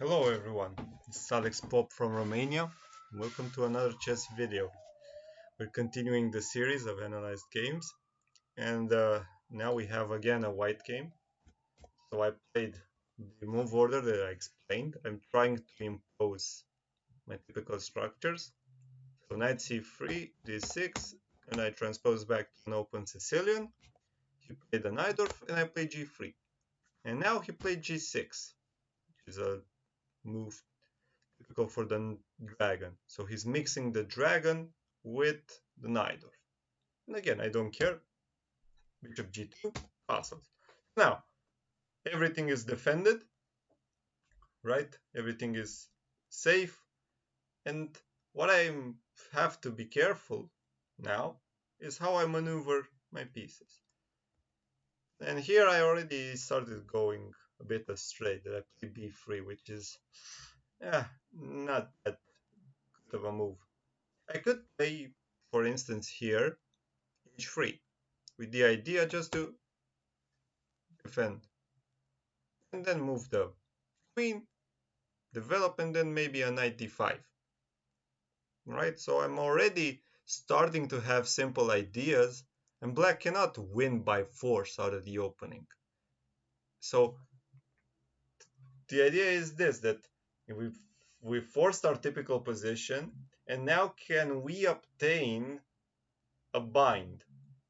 Hello everyone, this is Alex Pop from Romania. Welcome to another chess video. We're continuing the series of analyzed games, and now we have again a white game. So I played the move order that I explained. I'm trying to impose my typical structures. So knight c3, d6, and I transpose back to an open Sicilian. He played a Najdorf, and I played g3. And now he played g6, which is a move typical for the dragon. So he's mixing the dragon with the Najdorf. And again, I don't care. Bishop g2, castles. Now, everything is defended, right? Everything is safe. And what I have to be careful now is how I maneuver my pieces. And here I already started going a bit astray, that I play b3, which is not that good of a move. I could play, for instance, here h3 with the idea just to defend and then move the queen, develop, and then maybe a knight d5. Right? So I'm already starting to have simple ideas, and black cannot win by force out of the opening. So the idea is this, that we forced our typical position, and now can we obtain a bind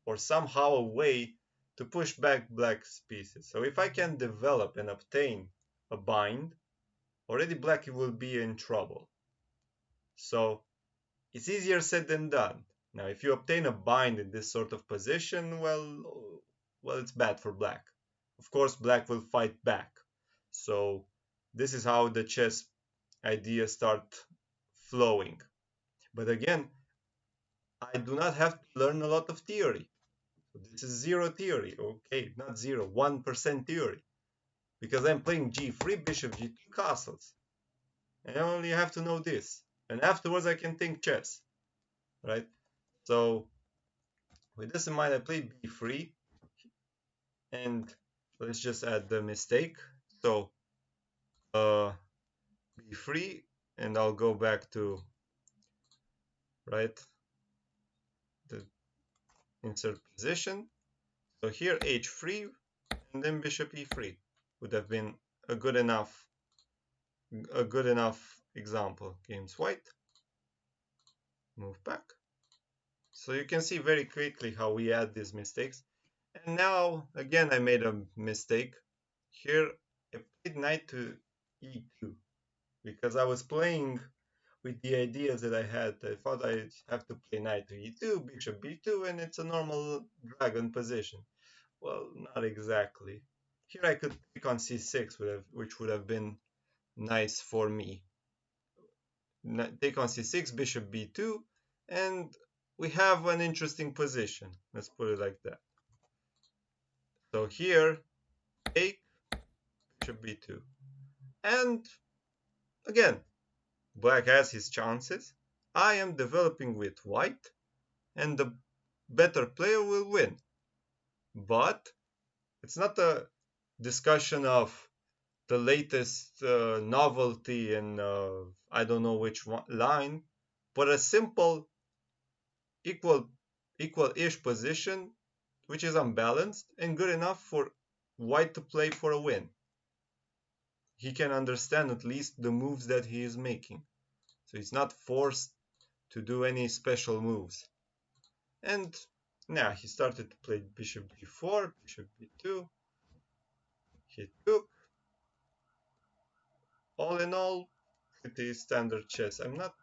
or somehow a way to push back black's pieces. So if I can develop and obtain a bind, already black will be in trouble. So it's easier said than done. Now if you obtain a bind in this sort of position, well it's bad for black. Of course black will fight back. So this is how the chess ideas start flowing. But again, I do not have to learn a lot of theory. So this is zero theory, okay, not zero, 1% theory. Because I'm playing g3, bishop g2, castles. And I only have to know this. And afterwards I can think chess, right? So with this in mind, I play b3. And let's just add the mistake. So b3, and I'll go back to, right, the insert position. So here h3, and then bishop e3 would have been a good enough example. Games white, move back. So you can see very quickly how we add these mistakes. And now again I made a mistake. Here I played knight to e2 because I was playing with the ideas that I had. I thought I'd have to play knight to e2, bishop b2, and it's a normal dragon position. Well, not exactly. Here I could take on c6, which would have been nice for me. Take on c6, bishop b2, and we have an interesting position. Let's put it like that. So here, take, bishop b2. And again, black has his chances. I am developing with white, and the better player will win. But it's not a discussion of the latest novelty in I don't know which line, but a simple equal equal-ish position which is unbalanced and good enough for white to play for a win. He can understand at least the moves that he is making, so he's not forced to do any special moves. And now he started to play bishop d4, bishop b2. He took. All in all, pretty standard chess. I'm not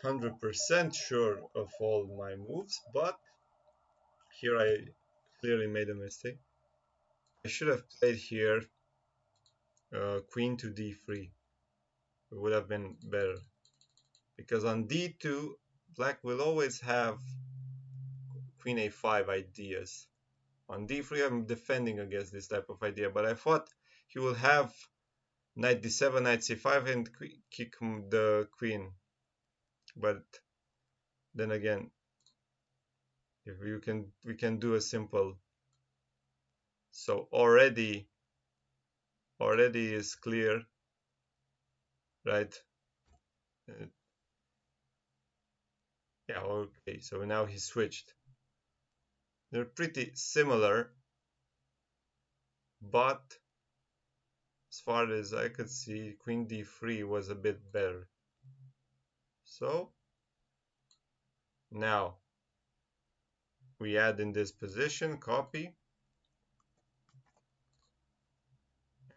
100% sure of all my moves, but here I clearly made a mistake. I should have played here queen to d3. It would have been better. Because on d2, black will always have queen a5 ideas. On d3, I'm defending against this type of idea, but I thought he will have knight d7, knight c5, and kick the queen. But then again, if we can do a simple. So already already is clear, right? Uh, yeah, okay, so now he switched. They're pretty similar, but as far as I could see, queen d3 was a bit better. So now we add in this position, copy,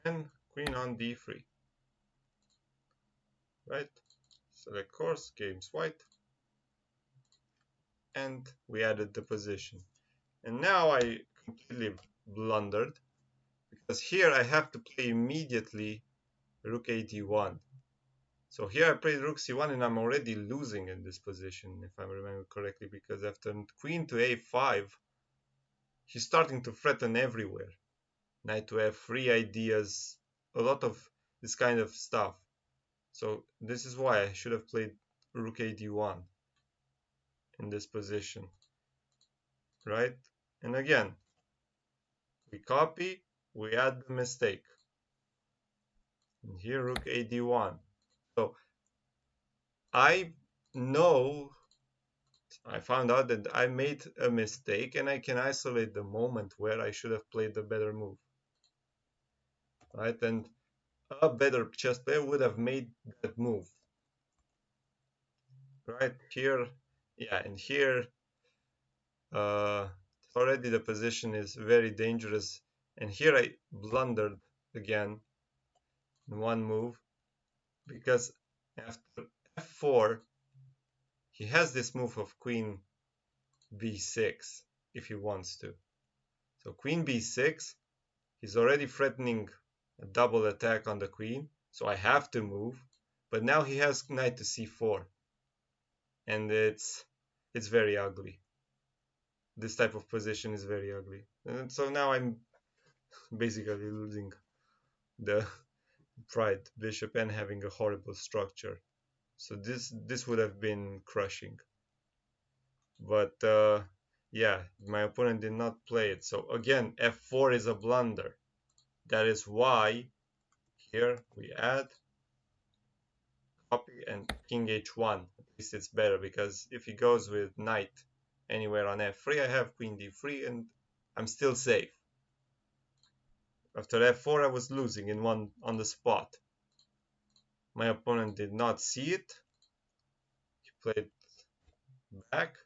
and queen on d3, right? Select course, games white, and we added the position. And now I completely blundered, because here I have to play immediately rook a1. So here I played rook c1 and I'm already losing in this position, if I remember correctly, because after queen to a5, he's starting to threaten everywhere. Knight to f3 ideas, a lot of this kind of stuff. So this is why I should have played rook ad1 in this position, right? And again, we copy, we add the mistake. And here rook ad1. So I know, I found out that I made a mistake and I can isolate the moment where I should have played the better move, right? And a better chess player would have made that move, right? Here, yeah, and here already the position is very dangerous. And here I blundered again in one move, because after f4, he has this move of queen b6 if he wants to. So queen b6, he's already threatening a double attack on the queen, so I have to move. But now he has knight to c4, and it's very ugly. This type of position is very ugly. And so now I'm basically losing the pride bishop and having a horrible structure. So this would have been crushing. But yeah, my opponent did not play it. So again, f4 is a blunder. That is why here we add, copy, and king h1. At least it's better, because if he goes with knight anywhere on f3, I have queen d3 and I'm still safe. After f4 I was losing in one on the spot. My opponent did not see it. He played back.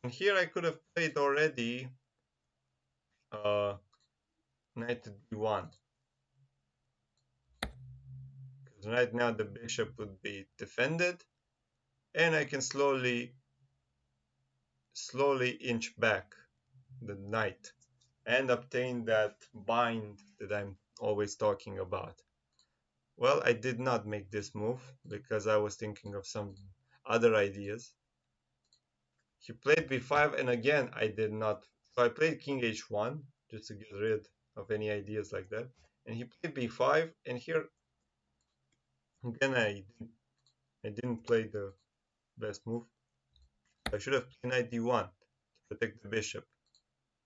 And here I could have played already knight to d1. Because right now the bishop would be defended and I can slowly inch back the knight and obtain that bind that I'm always talking about. Well, I did not make this move because I was thinking of some other ideas. He played b5 and again I did not. So I played king h1 just to get rid of any ideas like that. And he played b5 and here again I didn't play the best move. I should have played knight d1 to protect the bishop,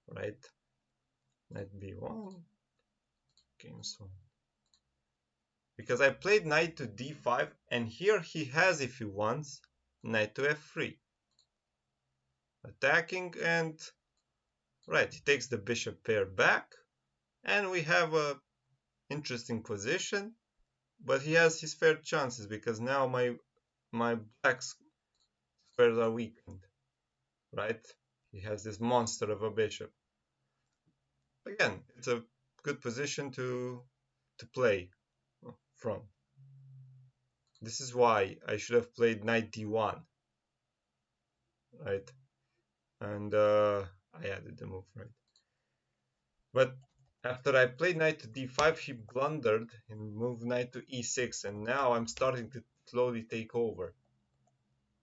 right? Knight b1, game so. Because I played knight to d5 and here he has, if he wants, knight to f3. Attacking and right, he takes the bishop pair back and we have a interesting position, but he has his fair chances because now my black squares are weakened, right? He has this monster of a bishop. Again, it's a good position to play from. This is why I should have played knight d1, right? And I added the move, right? But after I played knight to d5, he blundered and moved knight to e6, and now I'm starting to slowly take over.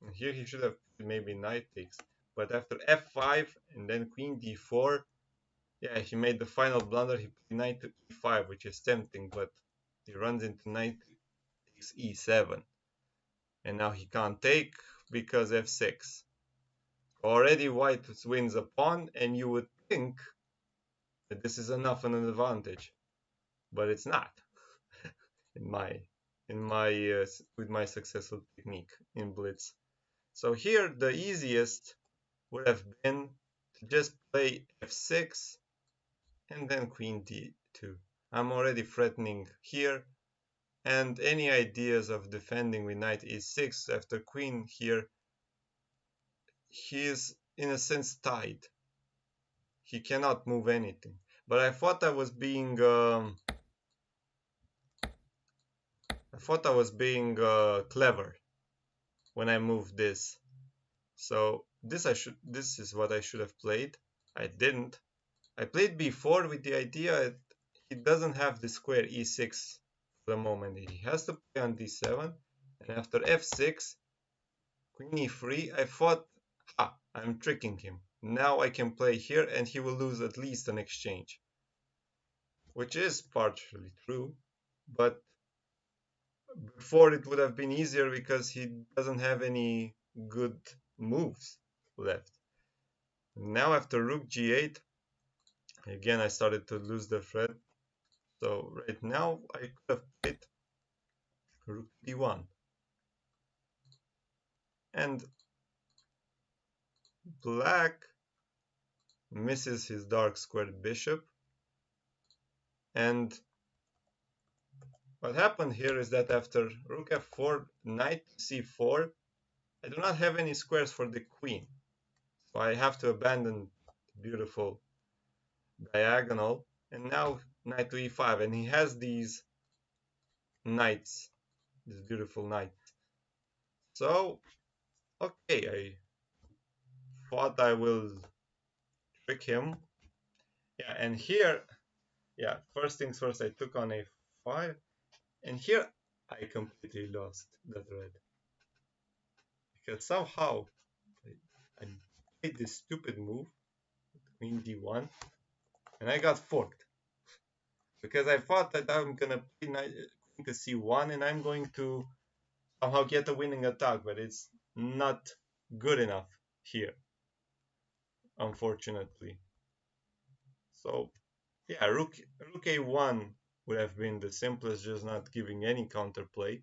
And here he should have maybe knight takes, but after f5 and then queen d4, yeah, he made the final blunder. He played knight to e5, which is tempting, but he runs into knight takes e7, and now he can't take because f6. Already white wins a pawn, and you would think that this is enough an advantage. but it's not in my with my successful technique in blitz. So here the easiest would have been to just play f6 and then queen d2. I'm already threatening here, and any ideas of defending with knight e6 after queen here, he is in a sense tied. He cannot move anything. But I thought I was being clever when I moved this. So this is what I should have played. I didn't. I played b4 with the idea he doesn't have the square e6 for the moment. He has to play on d7, and after f6, queen e3, I thought, I'm tricking him. Now I can play here and he will lose at least an exchange. Which is partially true, but before it would have been easier because he doesn't have any good moves left. Now after rook g8, again I started to lose the thread. So right now I could have played rook d1. And black misses his dark squared bishop. And what happened here is that after rook f4, knight c4, I do not have any squares for the queen. So I have to abandon the beautiful diagonal. And now knight to e5. And he has these knights, this beautiful knight. So, okay, I thought I will trick him. Yeah, and here, yeah, first things first, I took on a5. And here I completely lost that red. Because somehow I made this stupid move, queen d1, and I got forked. Because I thought that I'm gonna play queen to c1 and I'm going to somehow get a winning attack, but it's not good enough here, unfortunately. So yeah, rook a1 would have been the simplest, just not giving any counterplay.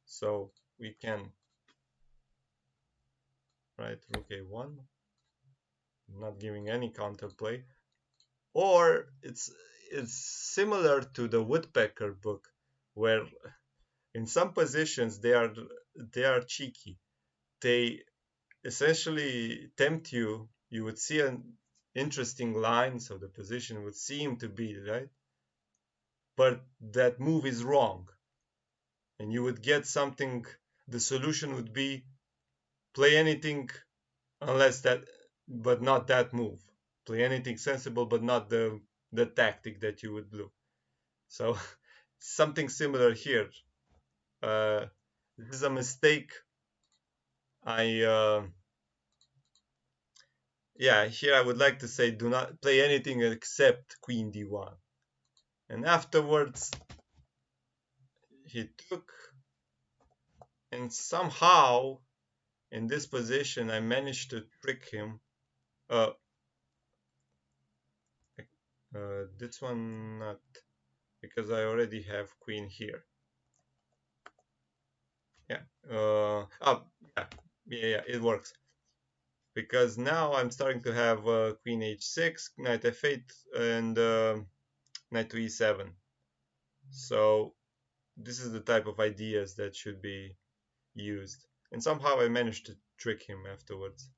So we can write rook a1, not giving any counterplay. Or it's similar to the woodpecker book, where in some positions they are cheeky. They essentially tempt you. You would see an interesting line, so the position would seem to be right, but that move is wrong, and you would get something. The solution would be play anything unless that, but not that move. Play anything sensible, but not the tactic that you would do. So something similar here. This is a mistake. Yeah, here I would like to say do not play anything except queen d1. And afterwards he took, and somehow in this position I managed to trick him. This one not, because I already have queen here. Yeah. Yeah, it works. Because now I'm starting to have queen h6, knight f8, and knight to e7. So this is the type of ideas that should be used. And somehow I managed to trick him afterwards.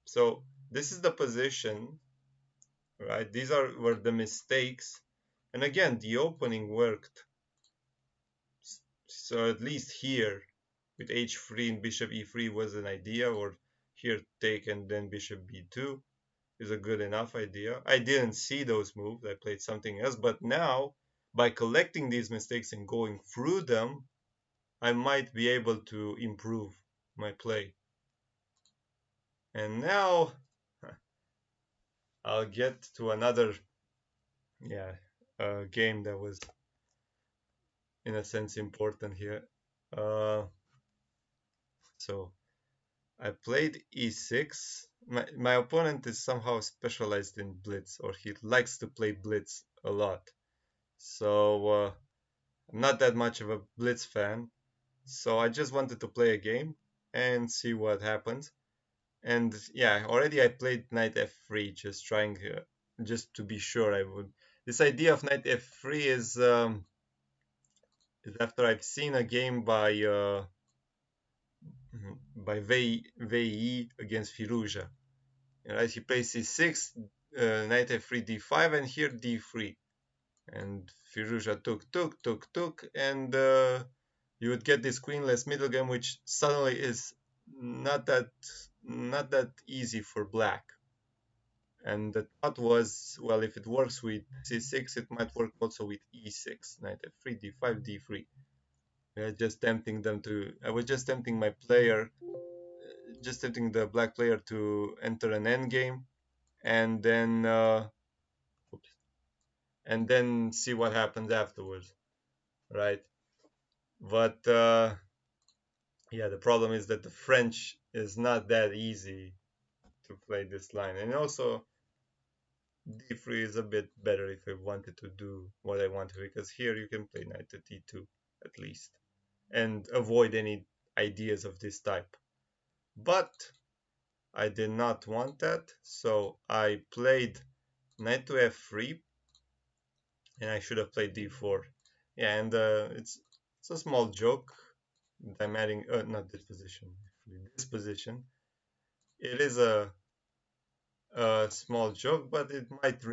So this is the position, right? These were the mistakes. And again, the opening worked. So at least here, with h3 and bishop e3 was an idea, or here take and then bishop b2 is a good enough idea. I didn't see those moves, I played something else, but now by collecting these mistakes and going through them, I might be able to improve my play. And now I'll get to another game that was in a sense important here. So I played e6. My opponent is somehow specialized in blitz, or he likes to play blitz a lot. So I'm not that much of a Blitz fan. So I just wanted to play a game and see what happens. And yeah, already I played knight f3, just trying just to be sure I would. This idea of knight f3 is after I've seen a game by Vei against Firouzja. Right, he plays c6, knight f3, d5, and here d3. And Firouzja took, and you would get this queenless middle game, which suddenly is not that not that easy for black. And the thought was, well, if it works with c6, it might work also with e6, knight f3, d5, d3. I was just tempting my player, just tempting the black player to enter an endgame, and then see what happens afterwards, right? But yeah, the problem is that the French is not that easy to play this line, and also d3 is a bit better if I wanted to do what I wanted, because here you can play knight to d2 at least and avoid any ideas of this type. But I did not want that, so I played knight to f3, and I should have played d4. Yeah, and it's a small joke that I'm adding, not this position, actually, this position. It is a small joke, but it might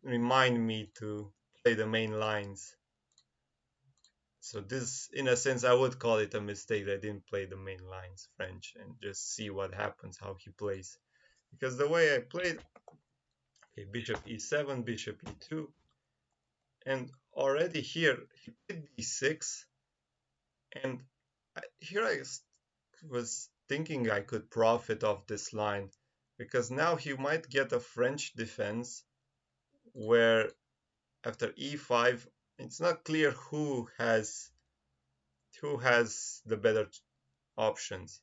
remind me to play the main lines. So this, in a sense, I would call it a mistake that I didn't play the main lines French and just see what happens, how he plays. Because the way I played, okay, bishop e7, bishop e2, and already here he played d6, and here I was thinking I could profit off this line, because now he might get a French defense where after e5 it's not clear who has the better options.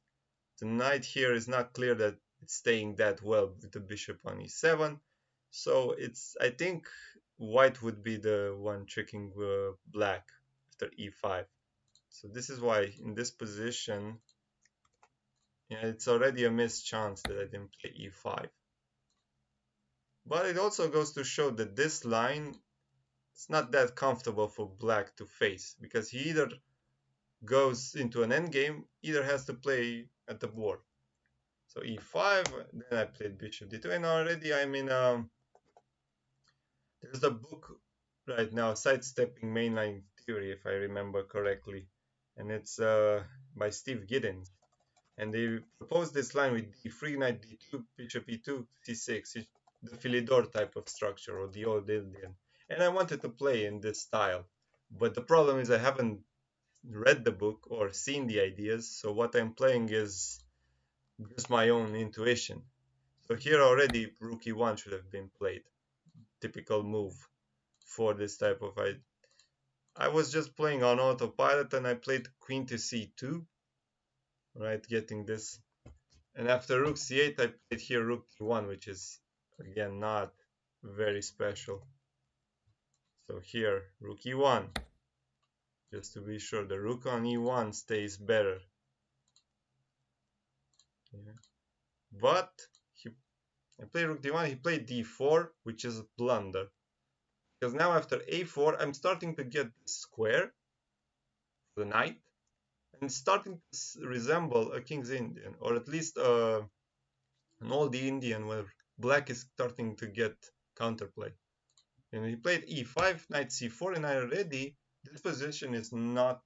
The knight here is not clear that it's staying that well with the bishop on e7, so I think white would be the one tricking black after e5. So this is why in this position, yeah, it's already a missed chance that I didn't play e5. But it also goes to show that this line is not that comfortable for black to face, because he either goes into an endgame, either has to play at the board. So e5, then I played bishop d2, and already I'm in there's a book right now, Sidestepping Mainline Theory, if I remember correctly, and it's by Steve Giddens. And they proposed this line with d3, knight d2, bishop e2, c6, the Philidor type of structure, or the old Indian. And I wanted to play in this style. But the problem is I haven't read the book or seen the ideas, so what I'm playing is just my own intuition. So here already rook e1 should have been played. Typical move for this type of idea. I was just playing on autopilot and I played queen to c2, right, getting this. And after rook c8 I played here rook e1, which is again not very special. So here rook e1, just to be sure the rook on e1 stays better. Yeah. But I played rook d1, he played d4, which is a blunder. Because now after a4, I'm starting to get this square, the knight, and it's starting to resemble a King's Indian, or at least an old Indian where black is starting to get counterplay. And he played e5, knight c4, and already this position is not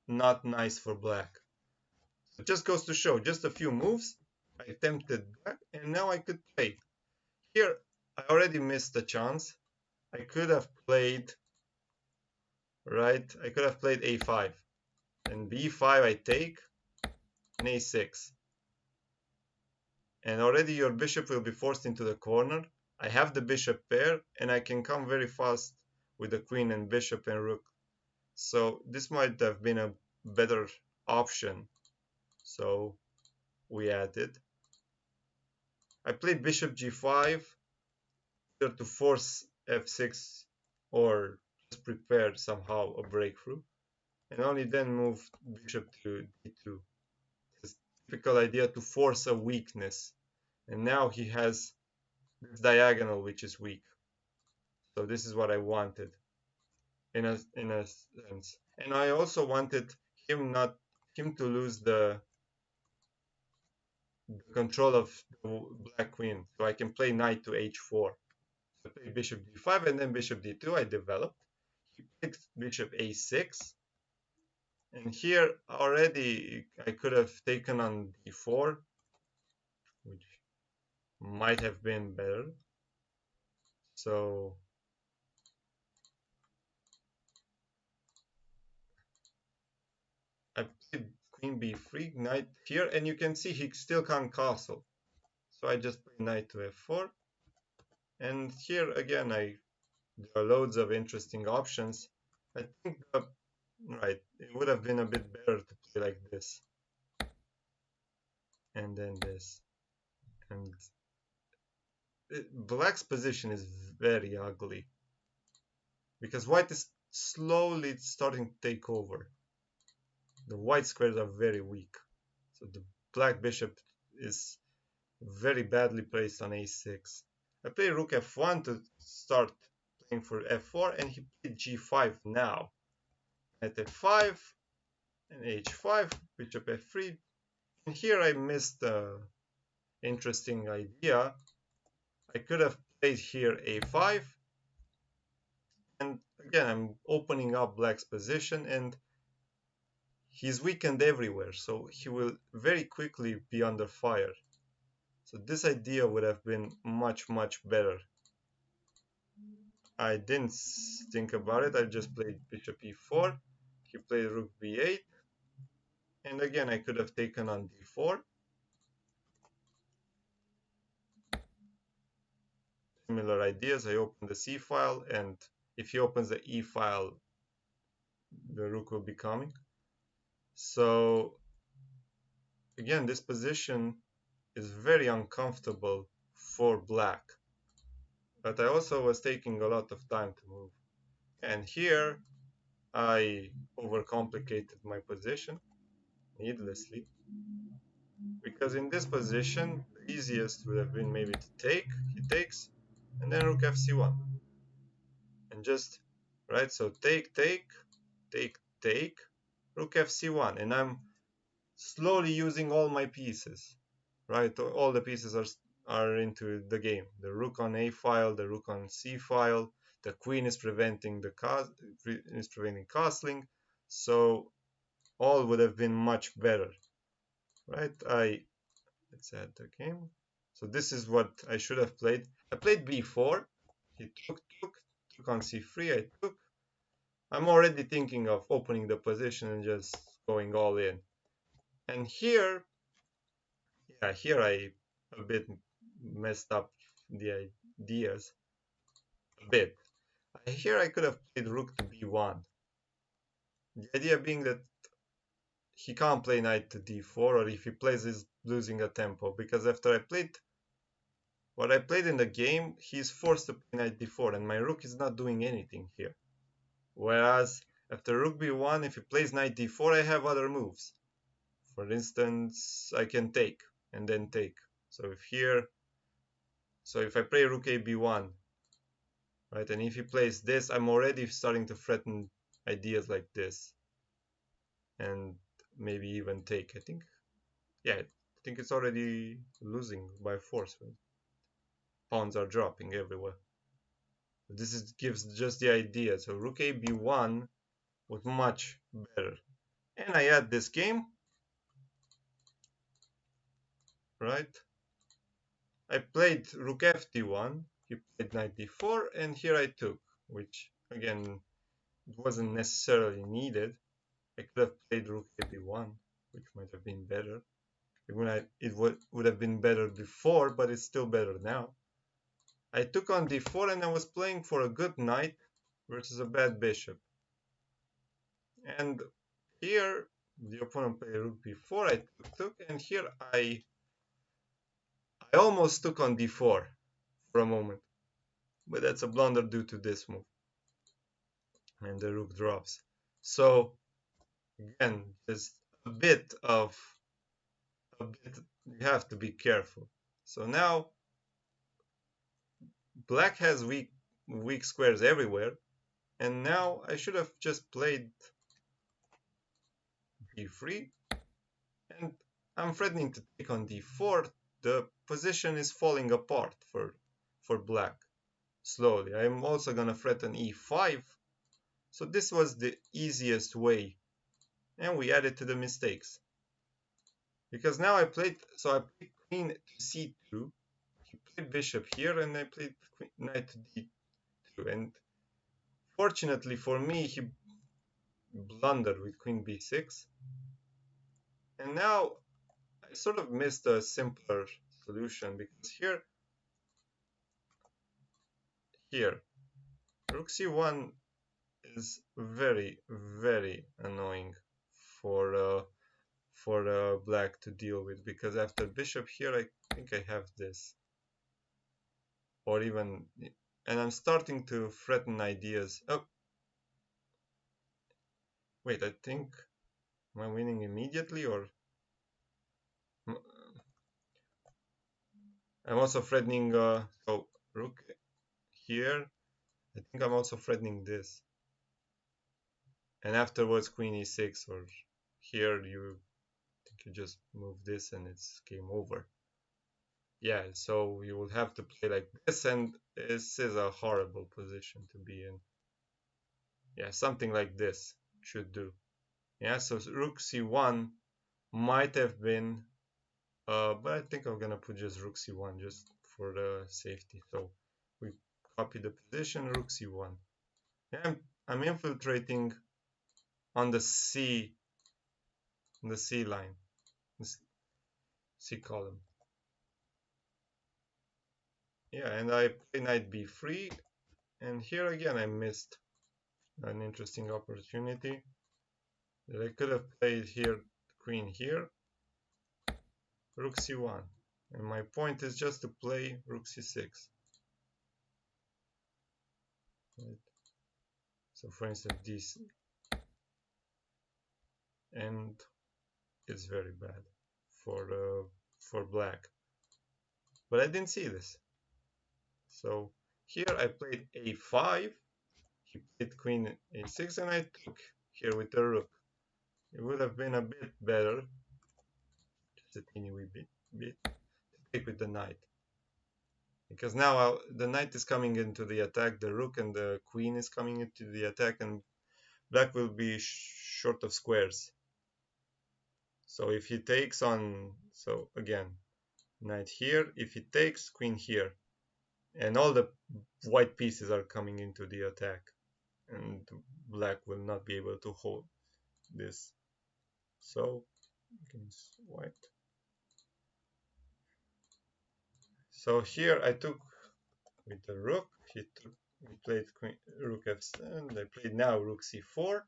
nice for black. It just goes to show, just a few moves, I attempted black, and now I could play. Here, I already missed a chance. I could have played, right? I could have played a5, and b5 I take, and a6. And already your bishop will be forced into the corner. I have the bishop pair, and I can come very fast with the queen and bishop and rook. So this might have been a better option. So we added. I played bishop g5 to force f6 or just prepared somehow a breakthrough, and only then moved bishop to d2. This typical idea to force a weakness, and now he has this diagonal which is weak. So this is what I wanted in a sense, and I also wanted him to lose the control of the black queen, so I can play knight to h4. So I play bishop d5 and then bishop d2. I developed. He played bishop a6, and here already I could have taken on d4, which might have been better. So I played queen b3, knight here, and you can see he still can't castle. So I just play knight to f4, and here again there are loads of interesting options. I think right, it would have been a bit better to play like this, and then this, and black's position is very ugly because white is slowly starting to take over. The white squares are very weak, so the black bishop is very badly placed on a6. I play rook f1 to start playing for f4, and he played g5 now. At f5 and h5, bishop f3, and here I missed an interesting idea. I could have played here a5, and again I'm opening up black's position, and he's weakened everywhere, so he will very quickly be under fire. So this idea would have been much better. I didn't think about it, I just played bishop e4, he played rook b8, and again I could have taken on d4. Similar ideas, I open the c file, and if he opens the e file, the rook will be coming. So again, this position is very uncomfortable for black, but I also was taking a lot of time to move, and here I overcomplicated my position needlessly, because in this position the easiest would have been maybe to take, he takes, and then rook fc1, and just right, so take, rook fc1, and I'm slowly using all my pieces, right? All the pieces are into the game. The rook on a file, the rook on c file, the queen is preventing castling, so all would have been much better, right? Let's add the game. So this is what I should have played. I played b4. He took on c3. I took. I'm already thinking of opening the position and just going all in. And here, yeah, here I a bit messed up the ideas a bit. Here I could have played rook to b1. The idea being that he can't play knight to d4, or if he plays he's losing a tempo, because after what I played in the game, he's forced to play knight d4, and my rook is not doing anything here. Whereas after rook b1, if he plays knight d4, I have other moves. For instance, I can take and then take. So if I play rook a b1, right, and if he plays this, I'm already starting to threaten ideas like this, and maybe even take. I think it's already losing by force. Right? Pawns are dropping everywhere. This gives just the idea. So rook a b1 was much better, and I add this game, right? I played rook ft1, he played knight d4, and here I took, which again wasn't necessarily needed. I could have played rook ab1, which might have been better. It would have been better before, but it's still better now. I took on d4, and I was playing for a good knight versus a bad bishop. And here the opponent played rook b4, I took, and here I almost took on d4 for a moment, but that's a blunder due to this move. and the rook drops. So again, just a bit, you have to be careful. So now black has weak squares everywhere, and now I should have just played b3, and I'm threatening to take on d4. The position is falling apart for black slowly. I'm also gonna threaten e5. So this was the easiest way, and we added to the mistakes. Because now I played queen to c2, he played bishop here, and I played knight to d2. And fortunately for me, he blundered with queen b6. And now I sort of missed a simpler solution, because here, rook c1 is very, very annoying for black to deal with, because after bishop here, I think I have this, or even, and I'm starting to threaten ideas. Oh, wait, I think, am I winning immediately, or I'm also threatening, so rook here, I think I'm also threatening this, and afterwards queen e6, or here you just move this and it's game over. Yeah, so you will have to play like this, and this is a horrible position to be in. Yeah, something like this should do. Yeah, so rook c1 might have been, but I think I'm gonna put just rook c1 just for the safety. So we copy the position, rook c1. And I'm infiltrating on the C line, the C column. Yeah, and I play knight b3, and here again I missed an interesting opportunity that I could have played here, queen here, rook c1, and my point is just to play rook c6. Right. So for instance this, and it's very bad for black, but I didn't see this. So here I played a5, he played queen a6, and I took here with the rook. It would have been a bit better, just a teeny wee bit, to take with the knight. Because now the knight is coming into the attack, the rook and the queen is coming into the attack, and black will be short of squares. So if he takes on, so again, knight here, if he takes, queen here, and all the white pieces are coming into the attack, and black will not be able to hold this. So against white. So here I took with the rook, we played queen, rook f7, I played now rook c4,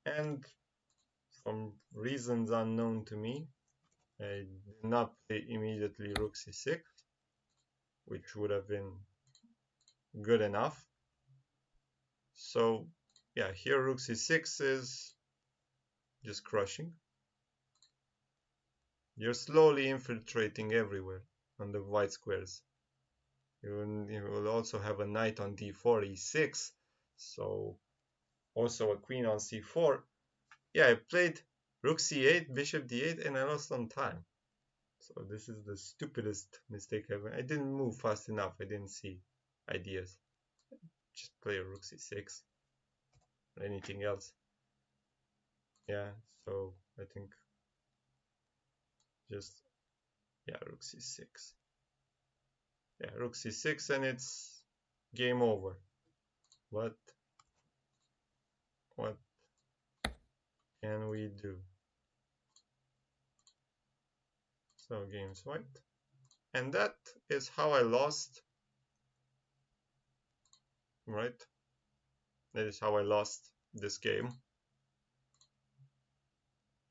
and from reasons unknown to me, I did not play immediately rook c6, which would have been good enough. So yeah, here rook c6 is just crushing. You're slowly infiltrating everywhere on the white squares. You will also have a knight on d4, e6, so also a queen on c4. Yeah, I played rook c8, bishop d8, and I lost on time. So this is the stupidest mistake ever. I didn't move fast enough. I didn't see ideas. Just play rook c6 or anything else. Yeah, so I think just, yeah, rook c6. Yeah, rook c6, and it's game over. What can we do? So game's white. And that is how I lost, right? That is how I lost this game.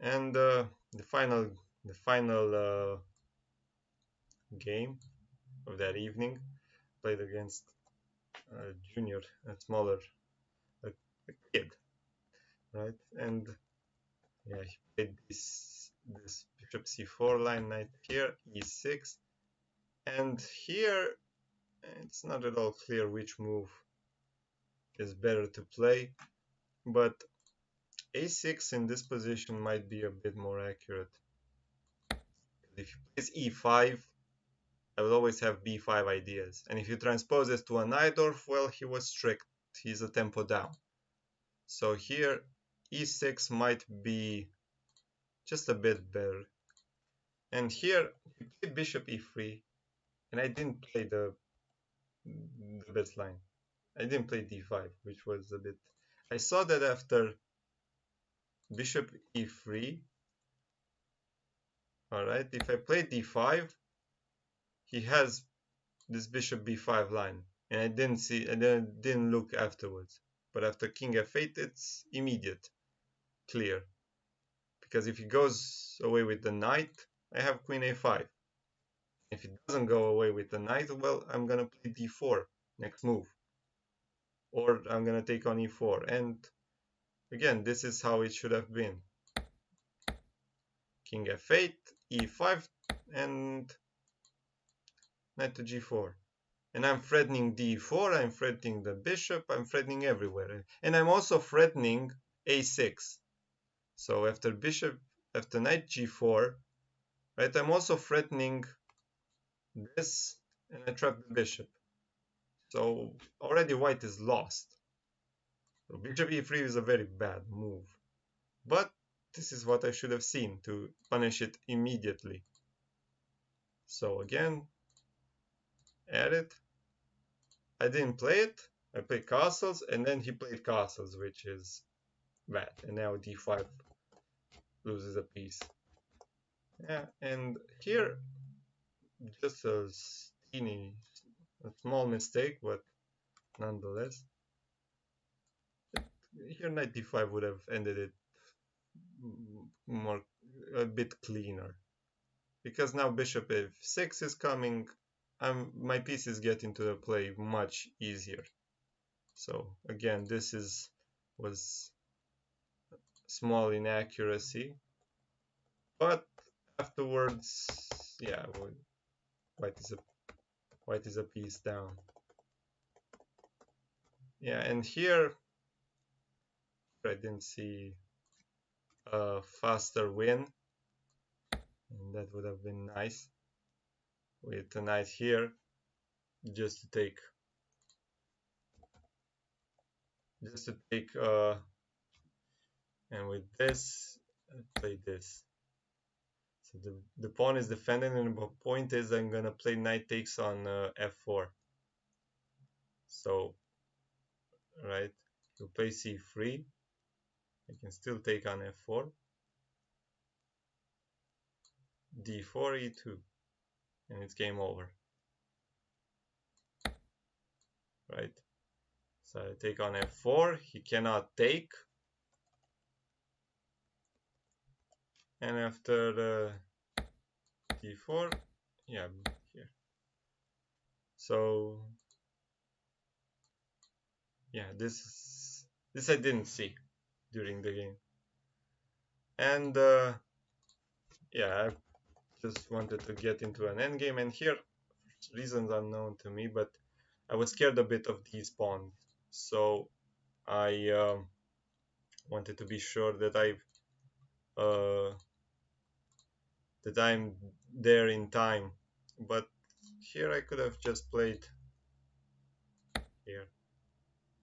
And the final game of that evening, played against a junior, a a kid, right? And yeah, he played this bishop c4 line, knight here, e6, and here it's not at all clear which move is better to play, but a6 in this position might be a bit more accurate. If he plays e5, I will always have b5 ideas, and if you transpose this to a Najdorf, well, he was strict, he's a tempo down. So here e6 might be just a bit better. And here he played bishop e3, and I didn't play the best line. I didn't play d5, which was a bit... I saw that after bishop e3, alright, if I play d5, he has this bishop b5 line, and I didn't look afterwards. But after king f8, it's immediate, clear. Because if he goes away with the knight, I have queen a5. If it doesn't go away with the knight, well, I'm gonna play d4 next move. Or I'm gonna take on e4. And again, this is how it should have been. King f8, e5, and knight to g4. And I'm threatening d4, I'm threatening the bishop, I'm threatening everywhere. And I'm also threatening a6. So after knight g4, right, I'm also threatening this, and I trap the bishop. So already white is lost. So bishop e3 is a very bad move. But this is what I should have seen to punish it immediately. So again, add it. I didn't play it. I played castles, and then he played castles, which is bad. And now d5 loses a piece. Yeah, and here just a small mistake, but nonetheless. Here knight d5 would have ended it a bit cleaner, because now bishop f6 is coming. My pieces get into the play much easier. So again, this was small inaccuracy, but afterwards, yeah, white is a piece down. Yeah, and here I didn't see a faster win, and that would have been nice with a knight here, just to take and with this play this. So the pawn is defending, and the point is I'm gonna play knight takes on f4. So right, you play c3, I can still take on f4, d4, e2, and it's game over. Right, so I take on f4, he cannot take, and after d4, yeah, here. So yeah, this I didn't see during the game, and yeah, I just wanted to get into an endgame, and here, for reasons unknown to me, but I was scared a bit of these pawns, so I wanted to be sure that I'm there in time. But here I could have just played here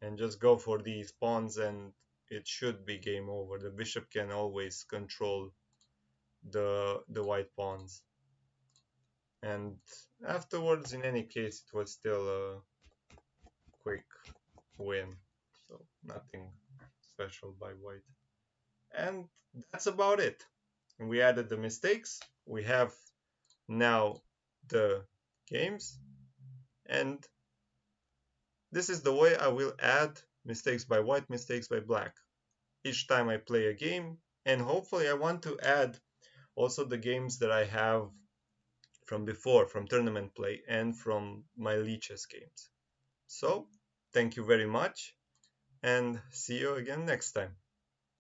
and just go for these pawns, and it should be game over. The bishop can always control the white pawns, and afterwards, in any case, it was still a quick win, so nothing special by white. And that's about it. We added the mistakes, we have now the games, and this is the way I will add mistakes by white, mistakes by black each time I play a game. And hopefully I want to add also the games that I have from before, from tournament play and from my Lichess games. So thank you very much. and see you again next time.